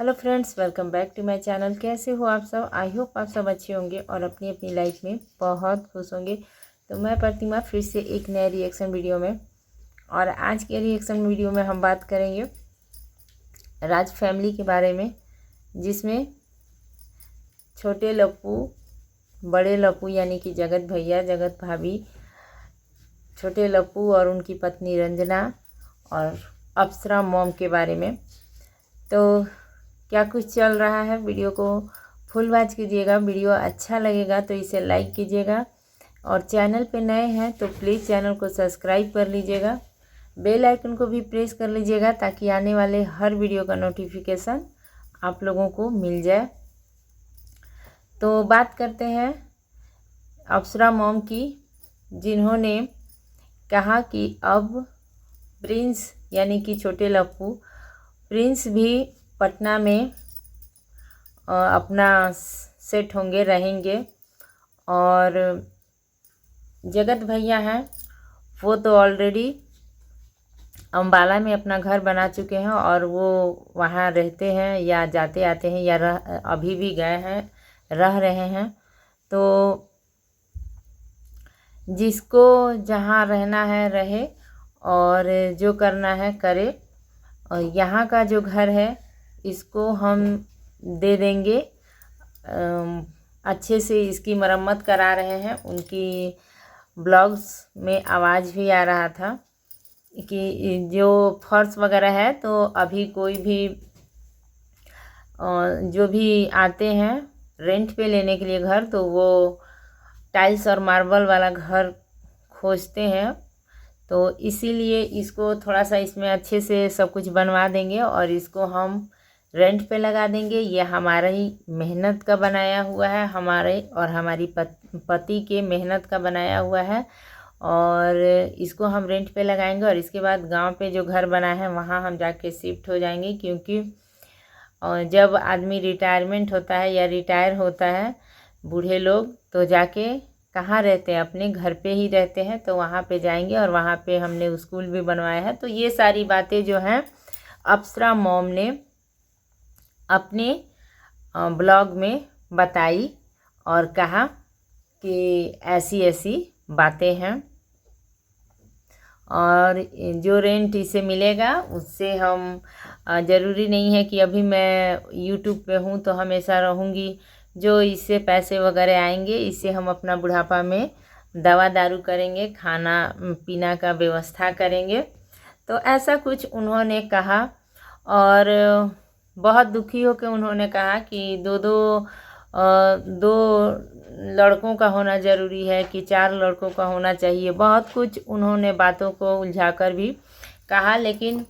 Hello friends, welcome back to my channel. कैसे हो आप सब? आई होप आप सब अच्छे होंगे और अपनी अपनी लाइफ में बहुत खुश होंगे। तो मैं प्रतिमा फिर से एक नए रिएक्शन वीडियो में, और आज के रिएक्शन वीडियो में हम बात करेंगे राज फैमिली के बारे में, जिसमें छोटे लप्पू, बड़े लप्पू यानी कि जगत भैया, जगत भाभी, छोटे लप्पू और उनकी पत्नी रंजना और अप्सरा मॉम के बारे में। तो क्या कुछ चल रहा है, वीडियो को फुल वॉच कीजिएगा। वीडियो अच्छा लगेगा तो इसे लाइक कीजिएगा, और चैनल पे नए हैं तो प्लीज़ चैनल को सब्सक्राइब कर लीजिएगा। बेल आइकन को भी प्रेस कर लीजिएगा ताकि आने वाले हर वीडियो का नोटिफिकेशन आप लोगों को मिल जाए। तो बात करते हैं अप्सरा मॉम की, जिन्होंने कहा कि अब प्रिंस यानी कि छोटे लप्पू प्रिंस भी पटना में अपना सेट होंगे, रहेंगे। और जगत भैया हैं वो तो ऑलरेडी अम्बाला में अपना घर बना चुके हैं और वो वहाँ रहते हैं या जाते आते हैं, या अभी भी गए हैं, रह रहे हैं। तो जिसको जहाँ रहना है रहे और जो करना है करे। और यहाँ का जो घर है इसको हम दे देंगे, अच्छे से इसकी मरम्मत करा रहे हैं। उनकी ब्लॉग्स में आवाज़ भी आ रहा था कि जो फर्श वगैरह है, तो अभी कोई भी जो भी आते हैं रेंट पे लेने के लिए घर, तो वो टाइल्स और मार्बल वाला घर खोजते हैं। तो इसीलिए इसको थोड़ा सा इसमें अच्छे से सब कुछ बनवा देंगे और इसको हम रेंट पे लगा देंगे। ये हमारा ही मेहनत का बनाया हुआ है, हमारे और हमारी पति के मेहनत का बनाया हुआ है, और इसको हम रेंट पे लगाएंगे। और इसके बाद गांव पे जो घर बना है वहाँ हम जाके शिफ्ट हो जाएंगे, क्योंकि जब आदमी रिटायरमेंट होता है या रिटायर होता है, बूढ़े लोग तो जाके कहाँ रहते हैं, अपने घर पे ही रहते हैं। तो वहाँ पे जाएंगे और वहाँ पे हमने स्कूल भी बनवाया है। तो ये सारी बातें जो हैं अप्सरा मॉम ने अपने ब्लॉग में बताई और कहा कि ऐसी ऐसी बातें हैं, और जो रेंट इसे मिलेगा उससे हम ज़रूरी नहीं है कि अभी मैं यूट्यूब पे हूँ तो हमेशा रहूँगी। जो इससे पैसे वगैरह आएंगे इससे हम अपना बुढ़ापा में दवा दारू करेंगे, खाना पीना का व्यवस्था करेंगे। तो ऐसा कुछ उन्होंने कहा, और बहुत दुखी होकर उन्होंने कहा कि दो लड़कों का होना ज़रूरी है कि 4 लड़कों का होना चाहिए। बहुत कुछ उन्होंने बातों को उलझाकर भी कहा, लेकिन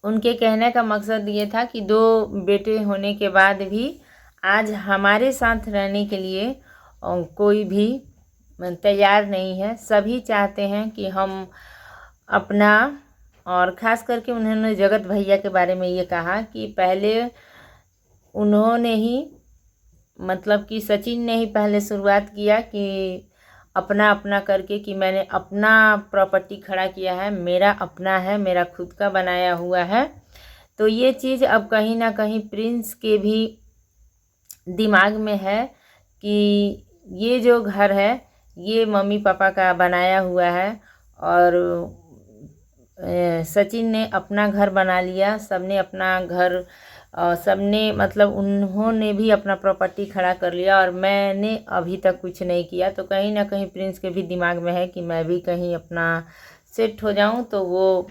उनके कहने का मकसद ये था कि 2 बेटे होने के बाद भी आज हमारे साथ रहने के लिए कोई भी तैयार नहीं है। सभी चाहते हैं कि हम अपना, और ख़ास करके उन्होंने जगत भैया के बारे में ये कहा कि पहले उन्होंने ही, मतलब कि सचिन ने ही पहले शुरुआत किया कि अपना अपना करके, कि मैंने अपना प्रॉपर्टी खड़ा किया है, मेरा अपना है, मेरा खुद का बनाया हुआ है। तो ये चीज़ अब कहीं ना कहीं प्रिंस के भी दिमाग में है कि ये जो घर है ये मम्मी पापा का बनाया हुआ है, और सचिन ने अपना घर बना लिया, सबने अपना घर, सबने मतलब उन्होंने भी अपना प्रॉपर्टी खड़ा कर लिया, और मैंने अभी तक कुछ नहीं किया। तो कहीं ना कहीं प्रिंस के भी दिमाग में है कि मैं भी कहीं अपना सेट हो जाऊं। तो वो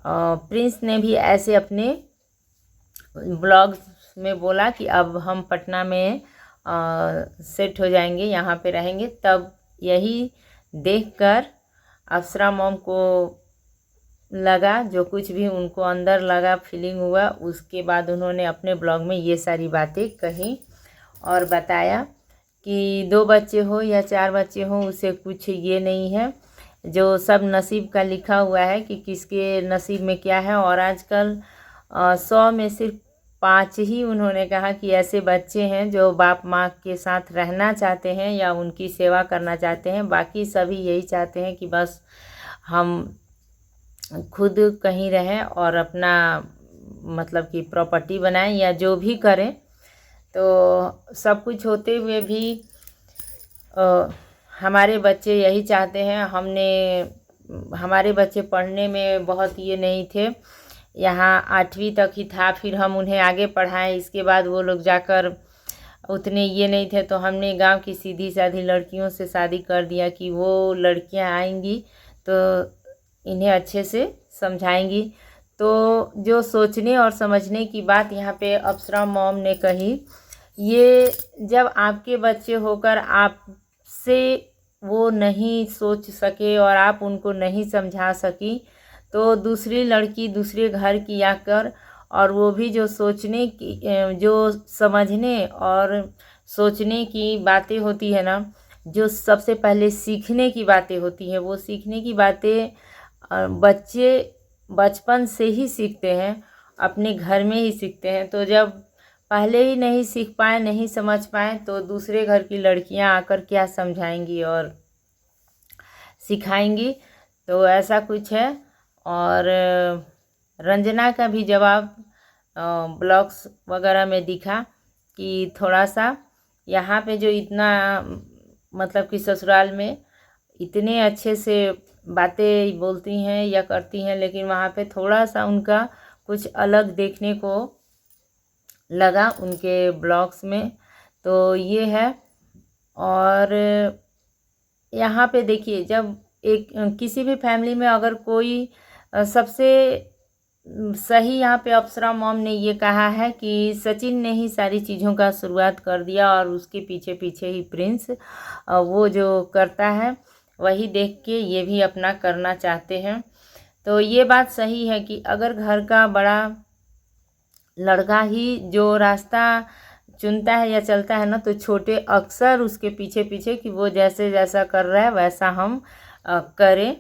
प्रिंस ने भी ऐसे अपने ब्लॉग्स में बोला कि अब हम पटना में सेट हो जाएंगे, यहाँ पे रहेंगे। तब यही देखकर अप्सरा मॉम को लगा, जो कुछ भी उनको अंदर लगा, फीलिंग हुआ, उसके बाद उन्होंने अपने ब्लॉग में ये सारी बातें कही और बताया कि 2 बच्चे हो या 4 बच्चे हो उसे कुछ ये नहीं है, जो सब नसीब का लिखा हुआ है कि किसके नसीब में क्या है। और आजकल 100 में सिर्फ 5 ही उन्होंने कहा कि ऐसे बच्चे हैं जो बाप माँ के साथ रहना चाहते हैं या उनकी सेवा करना चाहते हैं। बाकी सभी यही चाहते हैं कि बस हम खुद कहीं रहें और अपना मतलब कि प्रॉपर्टी बनाएं या जो भी करें, तो सब कुछ होते हुए भी हमारे बच्चे यही चाहते हैं। हमारे बच्चे पढ़ने में बहुत ये नहीं थे, यहाँ 8वीं तक ही था, फिर हम उन्हें आगे पढ़ाएं, इसके बाद वो लोग जाकर उतने ये नहीं थे, तो हमने गांव की सीधी साधी लड़कियों से शादी कर दिया कि वो लड़कियां आएंगी तो इन्हें अच्छे से समझाएंगी। तो जो सोचने और समझने की बात यहाँ पे अप्सरा मॉम ने कही, ये जब आपके बच्चे होकर आपसे वो नहीं सोच सके और आप उनको नहीं समझा सकी, तो दूसरी लड़की दूसरे घर की आकर, और वो भी जो सोचने की, जो समझने और सोचने की बातें होती है ना, जो सबसे पहले सीखने की बातें होती हैं, वो सीखने की बातें बच्चे बचपन से ही सीखते हैं, अपने घर में ही सीखते हैं। तो जब पहले ही नहीं सीख पाए, नहीं समझ पाए, तो दूसरे घर की लड़कियां आकर क्या समझाएंगी और सिखाएंगी। तो ऐसा कुछ है। और रंजना का भी जवाब ब्लॉग्स वगैरह में दिखा कि थोड़ा सा यहाँ पे जो इतना मतलब कि ससुराल में इतने अच्छे से बातें बोलती हैं या करती हैं, लेकिन वहाँ पे थोड़ा सा उनका कुछ अलग देखने को लगा उनके ब्लॉग्स में। तो ये है। और यहाँ पे देखिए, जब एक किसी भी फैमिली में अगर कोई सबसे सही यहाँ पे अप्सरा मॉम ने ये कहा है कि सचिन ने ही सारी चीज़ों का शुरुआत कर दिया और उसके पीछे पीछे ही प्रिंस वो जो करता है वही देख के ये भी अपना करना चाहते हैं। तो ये बात सही है कि अगर घर का बड़ा लड़का ही जो रास्ता चुनता है या चलता है ना, तो छोटे अक्सर उसके पीछे पीछे कि वो जैसे जैसा कर रहा है वैसा हम करें।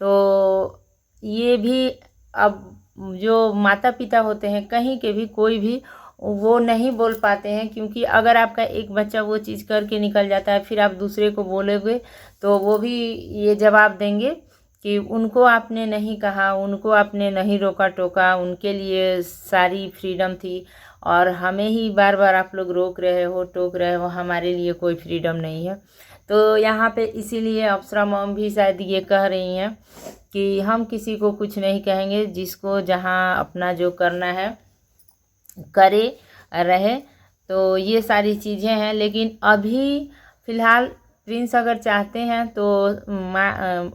तो ये भी अब जो माता पिता होते हैं कहीं के भी, कोई भी, वो नहीं बोल पाते हैं, क्योंकि अगर आपका एक बच्चा वो चीज़ करके निकल जाता है, फिर आप दूसरे को बोलोगे तो वो भी ये जवाब देंगे कि उनको आपने नहीं कहा, उनको आपने नहीं रोका टोका, उनके लिए सारी फ्रीडम थी और हमें ही बार बार आप लोग रोक रहे हो, टोक रहे हो, हमारे लिए कोई फ्रीडम नहीं है। तो यहाँ पे इसीलिए अप्सरा मॉम भी शायद ये कह रही हैं कि हम किसी को कुछ नहीं कहेंगे, जिसको जहाँ अपना जो करना है करे रहे। तो ये सारी चीज़ें हैं। लेकिन अभी फ़िलहाल प्रिंस अगर चाहते हैं तो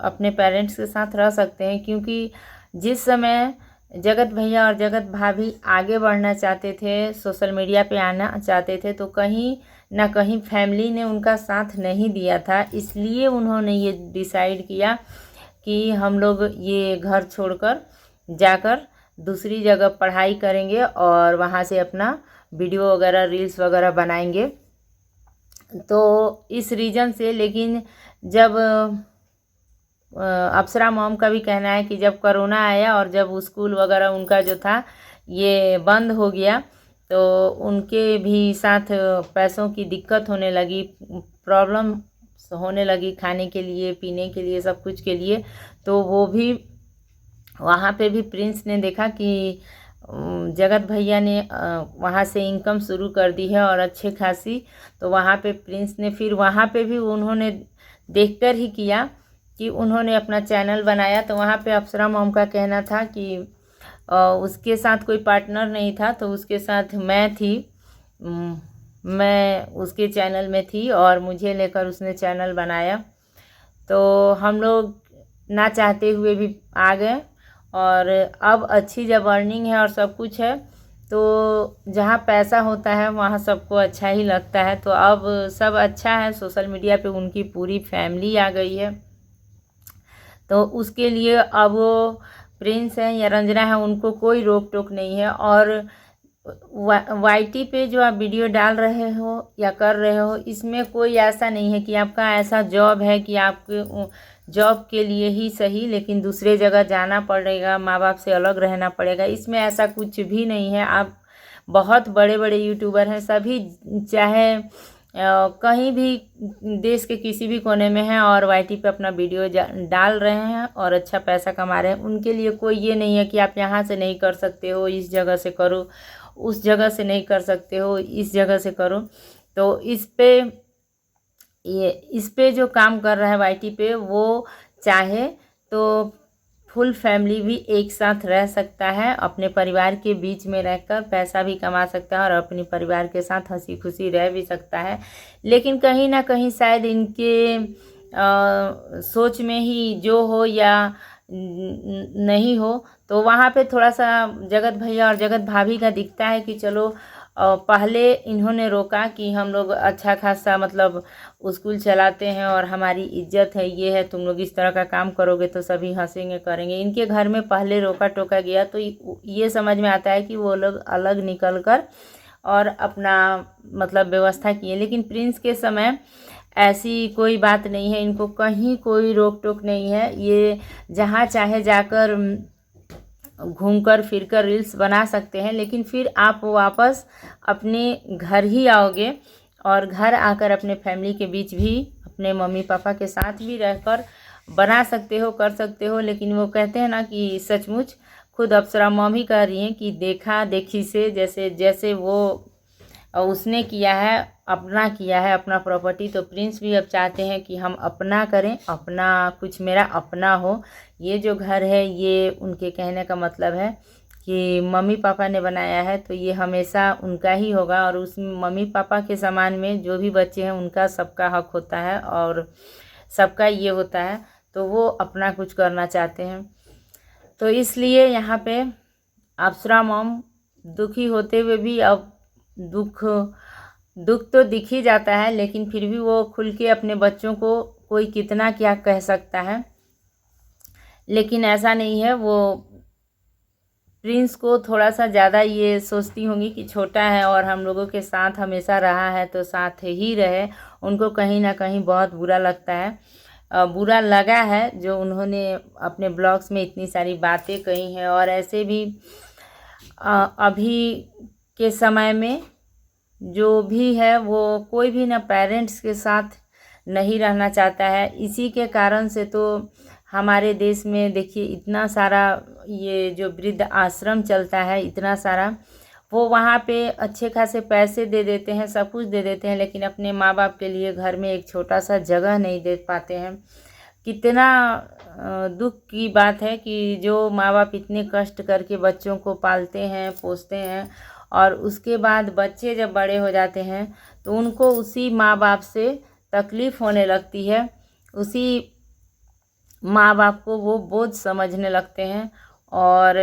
अपने पेरेंट्स के साथ रह सकते हैं, क्योंकि जिस समय जगत भैया और जगत भाभी आगे बढ़ना चाहते थे, सोशल मीडिया पे आना चाहते थे, तो कहीं ना कहीं फैमिली ने उनका साथ नहीं दिया था। इसलिए उन्होंने ये डिसाइड किया कि हम लोग ये घर छोड़कर जाकर दूसरी जगह पढ़ाई करेंगे और वहाँ से अपना वीडियो वगैरह, रील्स वगैरह बनाएंगे। तो इस रीज़न से, लेकिन जब अप्सरा मॉम का भी कहना है कि जब कोरोना आया और जब स्कूल वगैरह उनका जो था ये बंद हो गया, तो उनके भी साथ पैसों की दिक्कत होने लगी, प्रॉब्लम होने लगी खाने के लिए, पीने के लिए, सब कुछ के लिए। तो वो भी वहाँ पे भी प्रिंस ने देखा कि जगत भैया ने वहाँ से इनकम शुरू कर दी है और अच्छे खासी। तो वहाँ पे प्रिंस ने फिर वहाँ पे भी उन्होंने देखकर ही किया कि उन्होंने अपना चैनल बनाया। तो वहाँ पे अप्सरा मॉम का कहना था कि उसके साथ कोई पार्टनर नहीं था, तो उसके साथ मैं थी, मैं उसके चैनल में थी और मुझे लेकर उसने चैनल बनाया। तो हम लोग ना चाहते हुए भी आ गए और अब अच्छी जब अर्निंग है और सब कुछ है, तो जहाँ पैसा होता है वहाँ सबको अच्छा ही लगता है। तो अब सब अच्छा है, सोशल मीडिया पे उनकी पूरी फैमिली आ गई है। तो उसके लिए अब वो प्रिंस है या रंजना है, उनको कोई रोक टोक नहीं है। और वाईटी पे जो आप वीडियो डाल रहे हो या कर रहे हो, इसमें कोई ऐसा नहीं है कि आपका ऐसा जॉब है कि आपके जॉब के लिए ही सही लेकिन दूसरे जगह जाना पड़ेगा, माँ बाप से अलग रहना पड़ेगा, इसमें ऐसा कुछ भी नहीं है। आप बहुत बड़े बड़े यूट्यूबर हैं, सभी चाहे कहीं भी देश के किसी भी कोने में हैं और वाईटी पे अपना वीडियो डाल रहे हैं और अच्छा पैसा कमा रहे हैं, उनके लिए कोई ये नहीं है कि आप यहाँ से नहीं कर सकते हो, इस जगह से करो, उस जगह से नहीं कर सकते हो, इस जगह से करो। तो इस पे जो काम कर रहा है वाईटी पे, वो चाहे तो फुल फैमिली भी एक साथ रह सकता है, अपने परिवार के बीच में रहकर पैसा भी कमा सकता है और अपने परिवार के साथ हंसी खुशी रह भी सकता है। लेकिन कहीं ना कहीं शायद इनके सोच में ही जो हो या नहीं हो, तो वहाँ पे थोड़ा सा जगत भैया और जगत भाभी का दिखता है कि चलो पहले इन्होंने रोका कि हम लोग अच्छा खासा मतलब स्कूल चलाते हैं और हमारी इज्जत है, ये है, तुम लोग इस तरह का काम करोगे तो सभी हंसेंगे करेंगे। इनके घर में पहले रोका टोका गया तो ये समझ में आता है कि वो लोग अलग निकल कर और अपना मतलब व्यवस्था किए। लेकिन प्रिंस के समय ऐसी कोई बात नहीं है, इनको कहीं कोई रोक टोक नहीं है, ये जहाँ चाहे जाकर घूमकर फिरकर रील्स बना सकते हैं। लेकिन फिर आप वापस अपने घर ही आओगे और घर आकर अपने फैमिली के बीच भी अपने मम्मी पापा के साथ भी रहकर बना सकते हो, कर सकते हो। लेकिन वो कहते हैं ना कि सचमुच खुद अप्सरा मॉम ही कह रही हैं कि देखा देखी से जैसे जैसे वो उसने किया है, अपना किया है अपना प्रॉपर्टी, तो प्रिंस भी अब चाहते हैं कि हम अपना करें, अपना कुछ मेरा अपना हो। ये जो घर है ये उनके कहने का मतलब है कि मम्मी पापा ने बनाया है तो ये हमेशा उनका ही होगा और उस मम्मी पापा के समान में जो भी बच्चे हैं उनका सबका हक होता है और सबका ये होता है, तो वो अपना कुछ करना चाहते हैं। तो इसलिए यहाँ पे अप्सरा मॉम दुखी होते हुए भी अब दुख तो दिख ही जाता है, लेकिन फिर भी वो खुल के अपने बच्चों को कोई कितना क्या कह सकता है। लेकिन ऐसा नहीं है, वो प्रिंस को थोड़ा सा ज़्यादा ये सोचती होंगी कि छोटा है और हम लोगों के साथ हमेशा रहा है तो साथ ही रहे। उनको कहीं ना कहीं बहुत बुरा लगता है, बुरा लगा है जो उन्होंने अपने ब्लॉग्स में इतनी सारी बातें कही हैं। और ऐसे भी अभी के समय में जो भी है वो कोई भी ना पेरेंट्स के साथ नहीं रहना चाहता है। इसी के कारण से तो हमारे देश में देखिए इतना सारा ये जो वृद्ध आश्रम चलता है, इतना सारा, वो वहाँ पे अच्छे खासे पैसे दे देते हैं, सब कुछ दे देते हैं, लेकिन अपने माँ बाप के लिए घर में एक छोटा सा जगह नहीं दे पाते हैं। कितना दुख की बात है कि जो माँ बाप इतने कष्ट करके बच्चों को पालते हैं, पोसते हैं और उसके बाद बच्चे जब बड़े हो जाते हैं तो उनको उसी माँ बाप से तकलीफ़ होने लगती है, उसी माँ बाप को वो बोझ समझने लगते हैं। और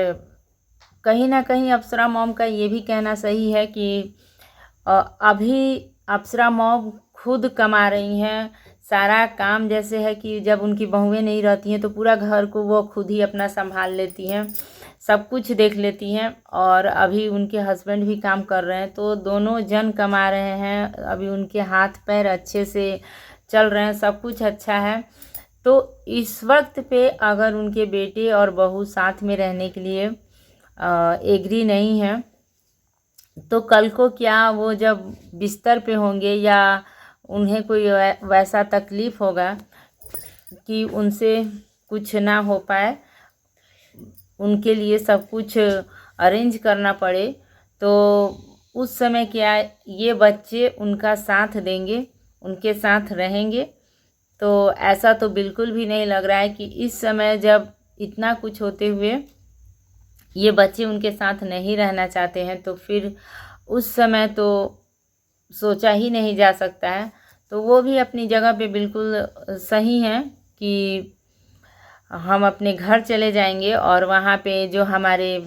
कहीं ना कहीं अप्सरा मॉम का ये भी कहना सही है कि अभी अप्सरा मॉम खुद कमा रही हैं, सारा काम जैसे है कि जब उनकी बहुएं नहीं रहती हैं तो पूरा घर को वो खुद ही अपना संभाल लेती हैं, सब कुछ देख लेती हैं। और अभी उनके हस्बैंड भी काम कर रहे हैं तो दोनों जन कमा रहे हैं, अभी उनके हाथ पैर अच्छे से चल रहे हैं, सब कुछ अच्छा है। तो इस वक्त पे अगर उनके बेटे और बहू साथ में रहने के लिए एग्री नहीं है तो कल को क्या वो जब बिस्तर पे होंगे या उन्हें कोई वैसा तकलीफ़ होगा कि उनसे कुछ ना हो पाए, उनके लिए सब कुछ अरेंज करना पड़े, तो उस समय क्या ये बच्चे उनका साथ देंगे, उनके साथ रहेंगे? तो ऐसा तो बिल्कुल भी नहीं लग रहा है कि इस समय जब इतना कुछ होते हुए ये बच्चे उनके साथ नहीं रहना चाहते हैं तो फिर उस समय तो सोचा ही नहीं जा सकता है। तो वो भी अपनी जगह पे बिल्कुल सही हैं कि हम अपने घर चले जाएंगे और वहाँ पे जो हमारे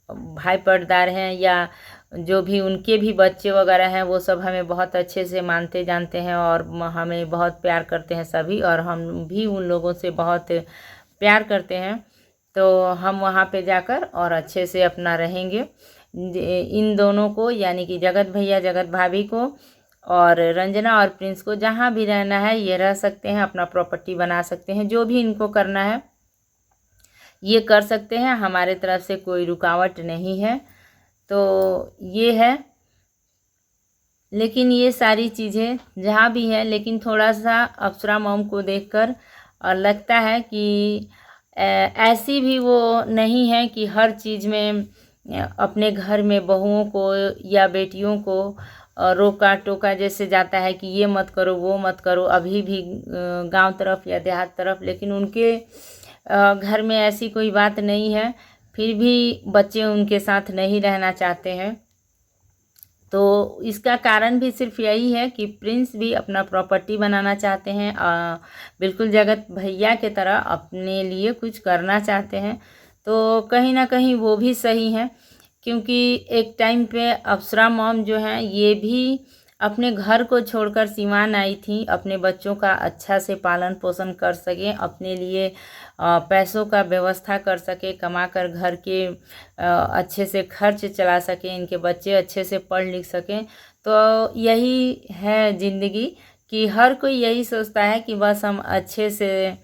भाई पर्दार हैं या जो भी उनके भी बच्चे वगैरह हैं वो सब हमें बहुत अच्छे से मानते जानते हैं और हमें बहुत प्यार करते हैं सभी, और हम भी उन लोगों से बहुत प्यार करते हैं। तो हम वहाँ पे जाकर और अच्छे से अपना रहेंगे। इन दोनों को यानी कि जगत भैया जगत भाभी को और रंजना और प्रिंस को जहाँ भी रहना है ये रह सकते हैं, अपना प्रॉपर्टी बना सकते हैं, जो भी इनको करना है ये कर सकते हैं, हमारे तरफ से कोई रुकावट नहीं है। तो ये है। लेकिन ये सारी चीज़ें जहाँ भी है, लेकिन थोड़ा सा अप्सरा मॉम को देखकर लगता है कि ऐसी भी वो नहीं है कि हर चीज़ में अपने घर में बहुओं को या बेटियों को रोका टोका जैसे जाता है कि ये मत करो वो मत करो, अभी भी गांव तरफ या देहात तरफ। लेकिन उनके घर में ऐसी कोई बात नहीं है, फिर भी बच्चे उनके साथ नहीं रहना चाहते हैं। तो इसका कारण भी सिर्फ यही है कि प्रिंस भी अपना प्रॉपर्टी बनाना चाहते हैं, बिल्कुल जगत भैया के तरह अपने लिए कुछ करना चाहते हैं। तो कहीं ना कहीं वो भी सही है, क्योंकि एक टाइम पे अप्सरा मॉम जो हैं ये भी अपने घर को छोड़कर सिवान आई थी, अपने बच्चों का अच्छा से पालन पोषण कर सकें, अपने लिए पैसों का व्यवस्था कर सके, कमा कर घर के अच्छे से खर्च चला सकें, इनके बच्चे अच्छे से पढ़ लिख सकें। तो यही है ज़िंदगी कि हर कोई यही सोचता है कि बस हम अच्छे से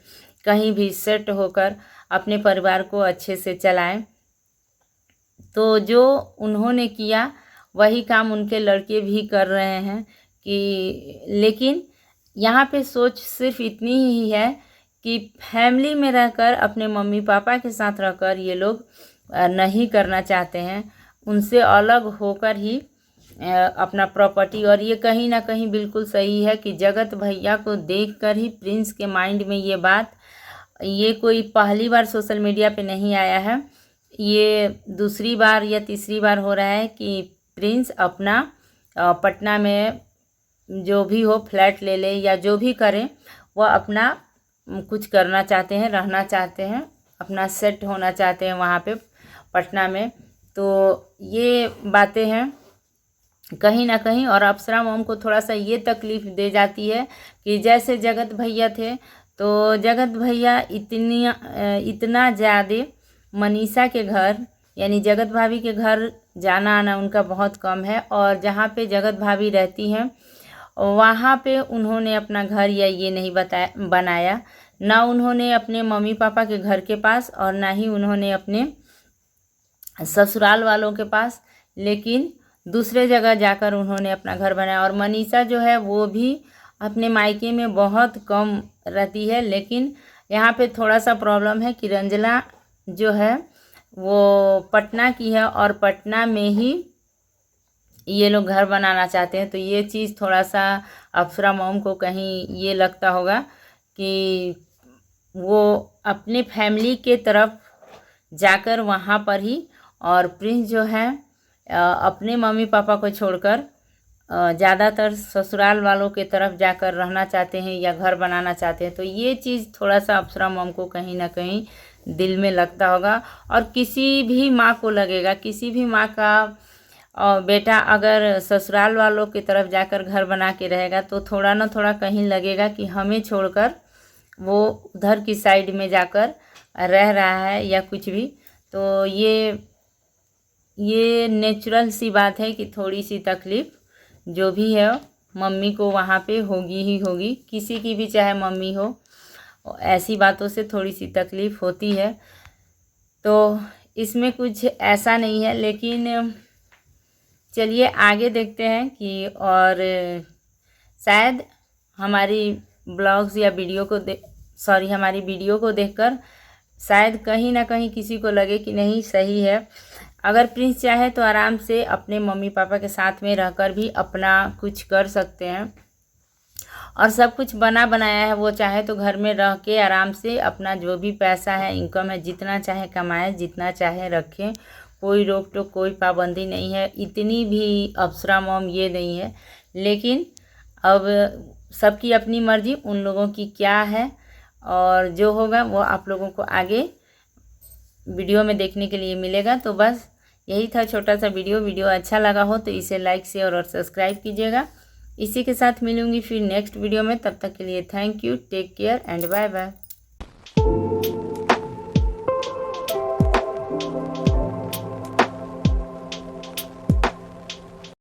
कहीं भी सेट होकर अपने परिवार को अच्छे से चलाएं। तो जो उन्होंने किया वही काम उनके लड़के भी कर रहे हैं कि, लेकिन यहाँ पे सोच सिर्फ इतनी ही है कि फैमिली में रहकर अपने मम्मी पापा के साथ रहकर ये लोग नहीं करना चाहते हैं, उनसे अलग होकर ही अपना प्रॉपर्टी। और ये कहीं ना कहीं बिल्कुल सही है कि जगत भैया को देखकर ही प्रिंस के माइंड में ये बात, ये कोई पहली बार सोशल मीडिया पे नहीं आया है, ये दूसरी बार या तीसरी बार हो रहा है कि प्रिंस अपना पटना में जो भी हो फ्लैट ले ले या जो भी करें, वह अपना कुछ करना चाहते हैं, रहना चाहते हैं, अपना सेट होना चाहते हैं वहाँ पे पटना में। तो ये बातें हैं कहीं ना कहीं। और अप्सरा मॉम को थोड़ा सा ये तकलीफ़ दे जाती है कि जैसे जगत भैया थे, तो जगत भैया इतना ज़्यादा मनीषा के घर यानी जगत भाभी के घर जाना आना उनका बहुत कम है, और जहाँ पे जगत भाभी रहती हैं वहाँ पे उन्होंने अपना घर या ये नहीं बनाया, ना उन्होंने अपने मम्मी पापा के घर के पास और ना ही उन्होंने अपने ससुराल वालों के पास, लेकिन दूसरे जगह जाकर उन्होंने अपना घर बनाया। और मनीषा जो है वो भी अपने मायके में बहुत कम रहती है, लेकिन यहाँ पे थोड़ा सा प्रॉब्लम है कि रंजना जो है वो पटना की है और पटना में ही ये लोग घर बनाना चाहते हैं। तो ये चीज़ थोड़ा सा अप्सरा मॉम को कहीं ये लगता होगा कि वो अपने फैमिली के तरफ जाकर वहाँ पर ही, और प्रिंस जो है अपने मम्मी पापा को छोड़कर ज़्यादातर ससुराल वालों के तरफ जाकर रहना चाहते हैं या घर बनाना चाहते हैं। तो ये चीज़ थोड़ा सा अप्सरा मॉम को कहीं ना कहीं दिल में लगता होगा, और किसी भी माँ को लगेगा, किसी भी माँ का बेटा अगर ससुराल वालों की तरफ जाकर घर बना के रहेगा तो थोड़ा ना थोड़ा कहीं लगेगा कि हमें छोड़कर वो उधर की साइड में जाकर रह रहा है या कुछ भी। तो ये नेचुरल सी बात है कि थोड़ी सी तकलीफ़ जो भी है मम्मी को वहाँ पे होगी ही होगी, किसी की भी चाहे मम्मी हो, ऐसी बातों से थोड़ी सी तकलीफ़ होती है। तो इसमें कुछ ऐसा नहीं है, लेकिन चलिए आगे देखते हैं कि, और शायद हमारी ब्लॉग्स या हमारी वीडियो को देखकर शायद कहीं ना कहीं किसी को लगे कि नहीं सही है। अगर प्रिंस चाहे तो आराम से अपने मम्मी पापा के साथ में रहकर भी अपना कुछ कर सकते हैं, और सब कुछ बना बनाया है। वो चाहे तो घर में रह के आराम से अपना जो भी पैसा है, इनकम है, जितना चाहे कमाए, जितना चाहे रखें, कोई रोक टोक कोई पाबंदी नहीं है। इतनी भी अप्सरा मॉम ये नहीं है, लेकिन अब सबकी अपनी मर्जी, उन लोगों की क्या है, और जो होगा वो आप लोगों को आगे वीडियो में देखने के लिए मिलेगा। तो बस यही था छोटा सा वीडियो अच्छा लगा हो तो इसे लाइक शेयर और सब्सक्राइब कीजिएगा। इसी के साथ मिलूंगी फिर नेक्स्ट वीडियो में, तब तक के लिए thank you, take care and bye bye.